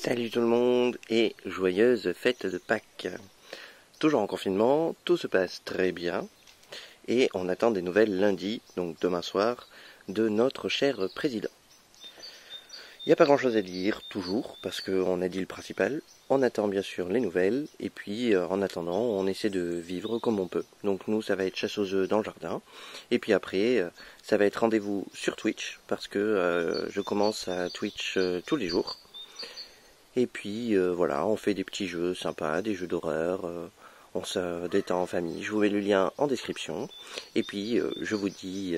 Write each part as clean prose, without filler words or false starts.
Salut tout le monde et joyeuse fête de Pâques. Toujours en confinement, tout se passe très bien et on attend des nouvelles lundi, donc demain soir, de notre cher président. Il n'y a pas grand chose à dire, toujours, parce qu'on a dit le principal. On attend bien sûr les nouvelles et puis en attendant on essaie de vivre comme on peut. Donc nous ça va être chasse aux œufs dans le jardin et puis après ça va être rendez-vous sur Twitch parce que je commence à Twitch tous les jours. Et puis voilà, on fait des petits jeux sympas, des jeux d'horreur, on se détend en famille. Je vous mets le lien en description. Et puis je vous dis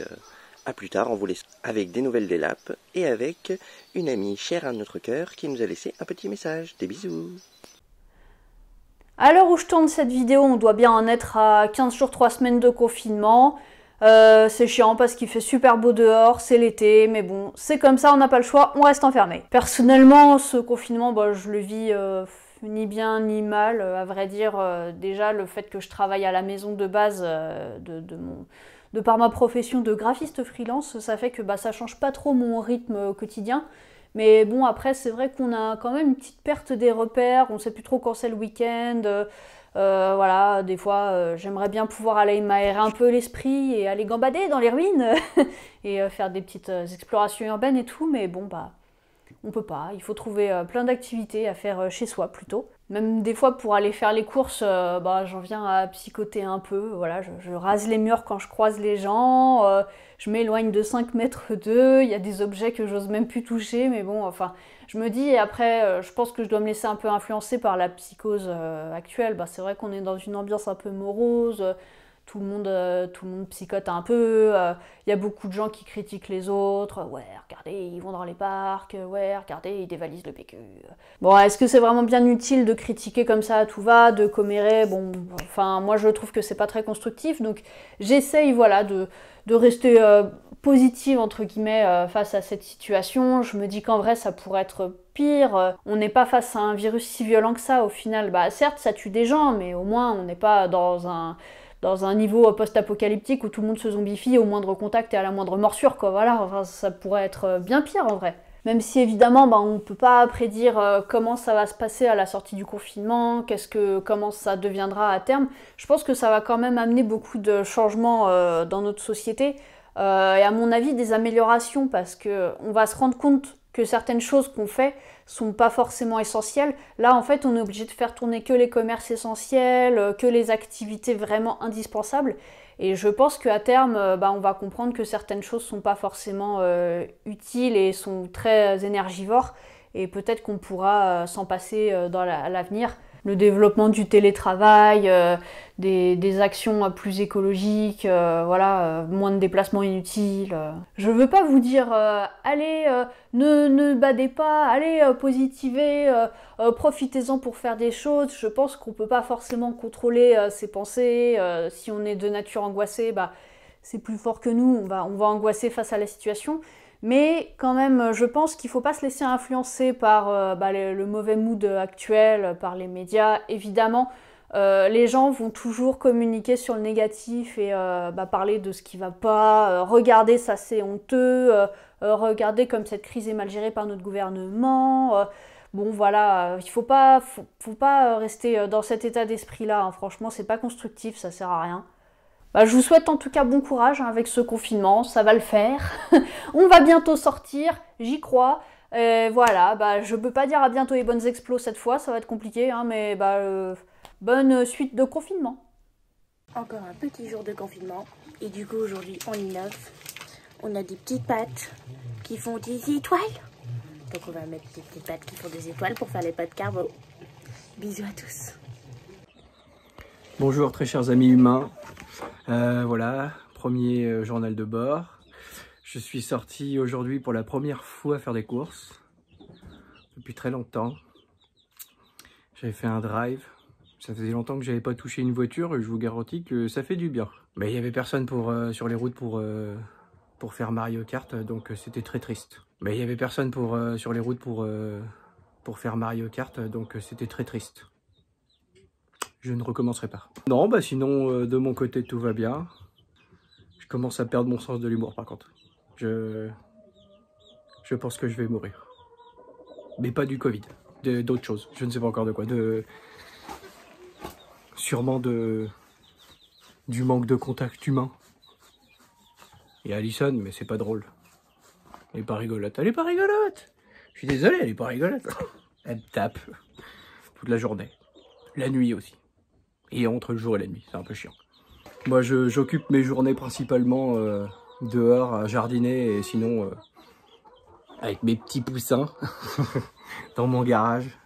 à plus tard, on vous laisse avec des nouvelles des lapes et avec une amie chère à notre cœur qui nous a laissé un petit message. Des bisous. À l'heure où je tourne cette vidéo, on doit bien en être à 15 jours, 3 semaines de confinement. C'est chiant parce qu'il fait super beau dehors, c'est l'été, mais bon, c'est comme ça, on n'a pas le choix, on reste enfermé. Personnellement, ce confinement, je le vis ni bien ni mal, à vrai dire. Déjà, le fait que je travaille à la maison de base de par ma profession de graphiste freelance, ça fait que ça change pas trop mon rythme quotidien. Mais bon, après, c'est vrai qu'on a quand même une petite perte des repères, on sait plus trop quand c'est le week-end. Voilà, des fois, j'aimerais bien pouvoir aller m'aérer un peu l'esprit et aller gambader dans les ruines et faire des petites explorations urbaines et tout, mais bon, on peut pas. Il faut trouver plein d'activités à faire chez soi plutôt. Même des fois pour aller faire les courses, j'en viens à psychoter un peu. Voilà, je rase les murs quand je croise les gens, je m'éloigne de 5 mètres d'eux, il y a des objets que j'ose même plus toucher, mais bon, enfin, je me dis, et après, je pense que je dois me laisser un peu influencer par la psychose actuelle. C'est vrai qu'on est dans une ambiance un peu morose, tout le monde psychote un peu. Il y a beaucoup de gens qui critiquent les autres. Ouais, regardez, ils vont dans les parcs. Ouais, regardez, ils dévalisent le PQ. Bon, est-ce que c'est vraiment bien utile de critiquer comme ça à tout va, de commérer? Bon, enfin, moi je trouve que c'est pas très constructif. Donc j'essaye, voilà, de rester positive entre guillemets face à cette situation. Je me dis qu'en vrai ça pourrait être pire. On n'est pas face à un virus si violent que ça au final. Certes, ça tue des gens, mais au moins on n'est pas dans un niveau post-apocalyptique où tout le monde se zombifie au moindre contact et à la moindre morsure, quoi. Voilà, enfin, ça pourrait être bien pire en vrai. Même si évidemment, on ne peut pas prédire comment ça va se passer à la sortie du confinement, comment ça deviendra à terme. Je pense que ça va quand même amener beaucoup de changements dans notre société et à mon avis des améliorations parce que on va se rendre compte que certaines choses qu'on fait sont pas forcément essentielles. Là, en fait, on est obligé de faire tourner que les commerces essentiels, que les activités vraiment indispensables. Et je pense qu'à terme, on va comprendre que certaines choses sont pas forcément utiles et sont très énergivores. Et peut-être qu'on pourra s'en passer à l'avenir. Le développement du télétravail, des actions plus écologiques, moins de déplacements inutiles. Je veux pas vous dire allez, ne badez pas, allez, positivez, profitez-en pour faire des choses. Je pense qu'on peut pas forcément contrôler ses pensées. Si on est de nature angoissée, c'est plus fort que nous, on va angoisser face à la situation. Mais quand même, je pense qu'il ne faut pas se laisser influencer par le mauvais mood actuel, par les médias. Évidemment, les gens vont toujours communiquer sur le négatif et parler de ce qui ne va pas. Regardez, ça c'est honteux. Regardez comme cette crise est mal gérée par notre gouvernement. Bon voilà, il faut pas rester dans cet état d'esprit-là. Hein. Franchement, c'est pas constructif, ça sert à rien. Je vous souhaite en tout cas bon courage avec ce confinement, ça va le faire. On va bientôt sortir, j'y crois. Voilà, je peux pas dire à bientôt et bonnes explos cette fois, ça va être compliqué, hein, mais bonne suite de confinement. Encore un petit jour de confinement, et du coup aujourd'hui on innove. On a des petites pattes qui font des étoiles. Donc on va mettre des petites pattes qui font des étoiles pour faire les pâtes carbo. Bisous à tous. Bonjour très chers amis humains. Voilà, premier journal de bord. Je suis sorti aujourd'hui pour la première fois faire des courses. Depuis très longtemps. J'avais fait un drive. Ça faisait longtemps que j'avais pas touché une voiture et je vous garantis que ça fait du bien. Mais il y avait personne sur les routes pour faire Mario Kart, donc c'était très triste. Mais il y avait personne sur les routes pour faire Mario Kart, donc c'était très triste. Je ne recommencerai pas. Non, sinon, de mon côté, tout va bien. Je commence à perdre mon sens de l'humour, par contre. Je pense que je vais mourir. Mais pas du Covid. d'autres choses. Je ne sais pas encore de quoi. Sûrement du manque de contact humain. Et Alison, mais c'est pas drôle. Elle est pas rigolote. Elle est pas rigolote. Je suis désolé, elle est pas rigolote. Elle me tape toute la journée. La nuit aussi. Et entre le jour et la nuit, c'est un peu chiant. Moi, j'occupe mes journées principalement dehors à jardiner et sinon avec mes petits poussins dans mon garage.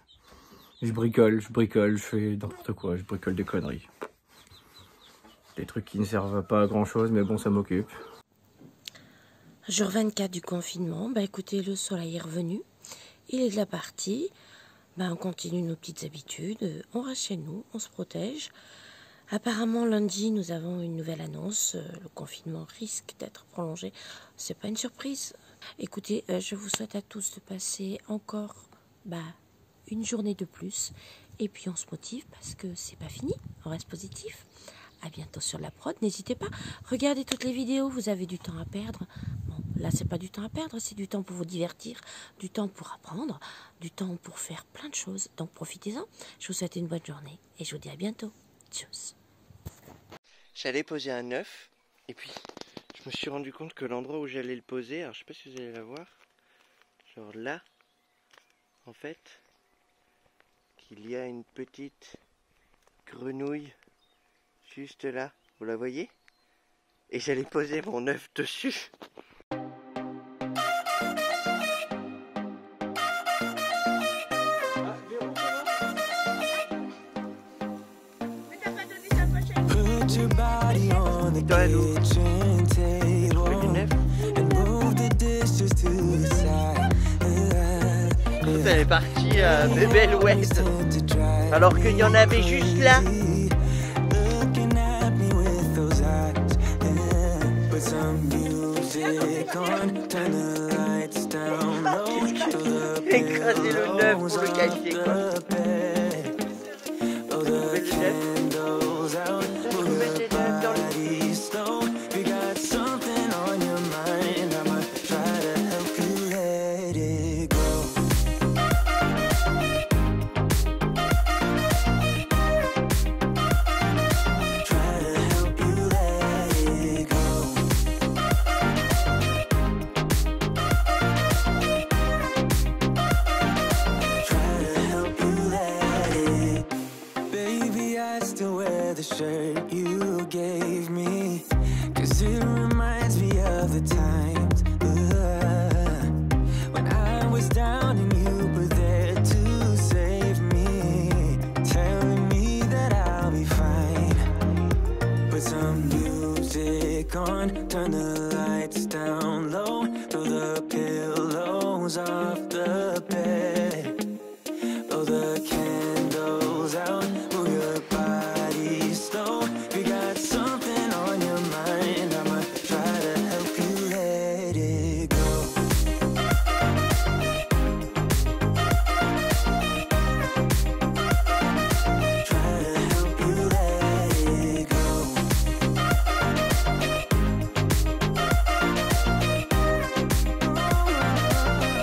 Je bricole, je fais n'importe quoi, je bricole des conneries. Des trucs qui ne servent pas à grand chose, mais bon, ça m'occupe. Jour 24 du confinement, bah écoutez, le soleil est revenu, il est de la partie, bah on continue nos petites habitudes, on reste chez nous, on se protège. Apparemment lundi nous avons une nouvelle annonce, le confinement risque d'être prolongé, c'est pas une surprise. Écoutez, je vous souhaite à tous de passer encore une journée de plus, et puis on se motive parce que c'est pas fini, on reste positif. À bientôt sur la prod, n'hésitez pas, regardez toutes les vidéos, vous avez du temps à perdre. Bon, là c'est pas du temps à perdre, c'est du temps pour vous divertir, du temps pour apprendre, du temps pour faire plein de choses, donc profitez-en. Je vous souhaite une bonne journée et je vous dis à bientôt. Tchuss. J'allais poser un œuf et puis je me suis rendu compte que l'endroit où j'allais le poser, alors je sais pas si vous allez la voir, genre là, en fait, qu'il y a une petite grenouille juste là, vous la voyez? Et j'allais poser mon œuf dessus. Elle est partie à bébé l'ouest, alors qu'il y en avait juste là. Écraser le neuf pour le cacher, quoi. The shirt you gave me, 'cause it reminds me of the times when I was down and you were there to save me, telling me that I'll be fine. Put some music on, turn the lights down low, throw the pillows off the bed, blow the candles out, move your body slow. If you got something on your mind, I'ma try to help you let it go. Try to help you let it go.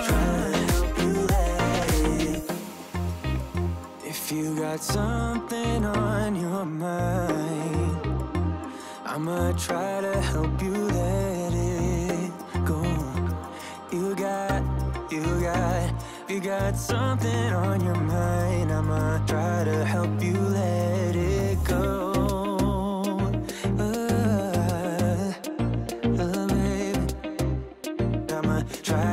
Try to help you let it. If you got something on your mind, I'ma try to help you let it go. You got something on your mind, I'ma try to help you let it go. Baby, I'ma try